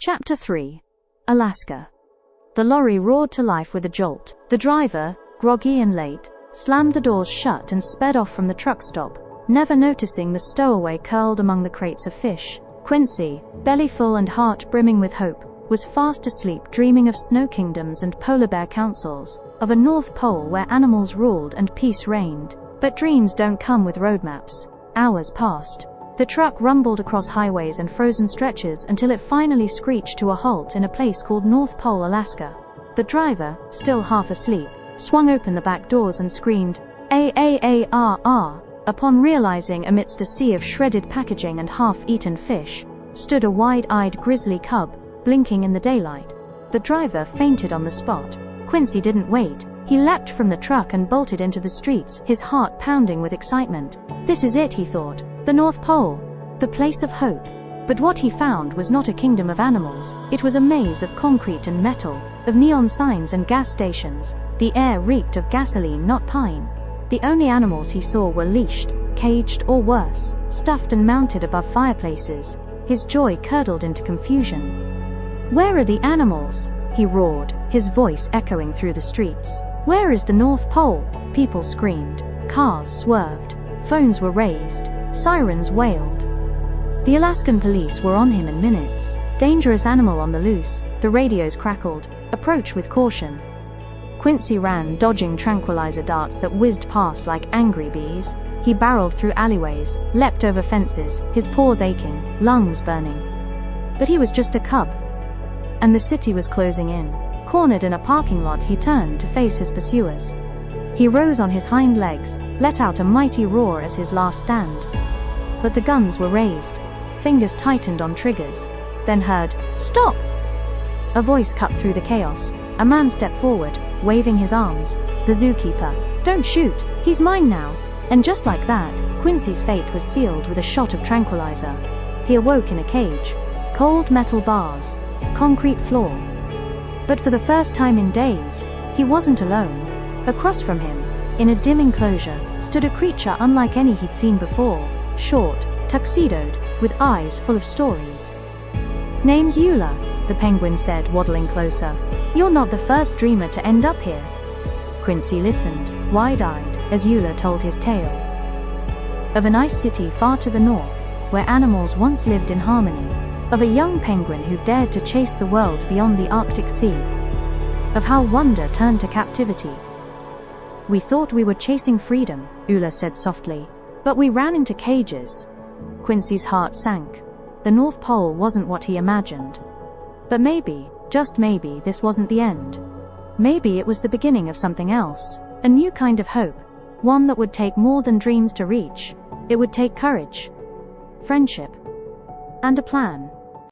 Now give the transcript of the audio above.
Chapter 3. Alaska. The lorry roared to life with a jolt. The driver, groggy and late, slammed the doors shut and sped off from the truck stop, never noticing the stowaway curled among the crates of fish. Quincy, belly full and heart brimming with hope, was fast asleep dreaming of snow kingdoms and polar bear councils, of a North Pole where animals ruled and peace reigned. But dreams don't come with roadmaps. Hours passed. The truck rumbled across highways and frozen stretches until it finally screeched to a halt in a place called North Pole, Alaska. The driver, still half asleep, swung open the back doors and screamed, "A-A-A-R-R!" Upon realizing amidst a sea of shredded packaging and half-eaten fish, stood a wide-eyed grizzly cub, blinking in the daylight. The driver fainted on the spot. Quincy didn't wait. He leapt from the truck and bolted into the streets, his heart pounding with excitement. This is it, he thought. The North Pole. The place of hope. But what he found was not a kingdom of animals. It was a maze of concrete and metal, of neon signs and gas stations. The air reeked of gasoline, not pine. The only animals he saw were leashed, caged, or worse, stuffed and mounted above fireplaces. His joy curdled into confusion. "Where are the animals?" he roared, his voice echoing through the streets. "Where is the North Pole?" People screamed. Cars swerved. Phones were raised. Sirens wailed. The Alaskan police were on him in minutes. "Dangerous animal on the loose," the radios crackled. "Approach with caution." Quincy ran, dodging tranquilizer darts that whizzed past like angry bees. He barreled through alleyways, leapt over fences, his paws aching, lungs burning. But he was just a cub. And the city was closing in. Cornered in a parking lot, he turned to face his pursuers. He rose on his hind legs, let out a mighty roar as his last stand. But the guns were raised. Fingers tightened on triggers. Then heard, "Stop!" A voice cut through the chaos. A man stepped forward, waving his arms. "The zookeeper. Don't shoot. He's mine now." And just like that, Quincy's fate was sealed with a shot of tranquilizer. He awoke in a cage. Cold metal bars. Concrete floor. But for the first time in days, he wasn't alone. Across from him, in a dim enclosure, stood a creature unlike any he'd seen before. Short, tuxedoed, with eyes full of stories. "Name's Eula," the penguin said, waddling closer. "You're not the first dreamer to end up here." Quincy listened, wide-eyed, as Eula told his tale. Of a nice city far to the north, where animals once lived in harmony. Of a young penguin who dared to chase the world beyond the Arctic Sea. Of how wonder turned to captivity. "We thought we were chasing freedom," Eula said softly, "but we ran into cages." Quincy's heart sank. The North Pole wasn't what he imagined. But maybe, just maybe, this wasn't the end. Maybe it was the beginning of something else. A new kind of hope. One that would take more than dreams to reach. It would take courage, friendship, and a plan.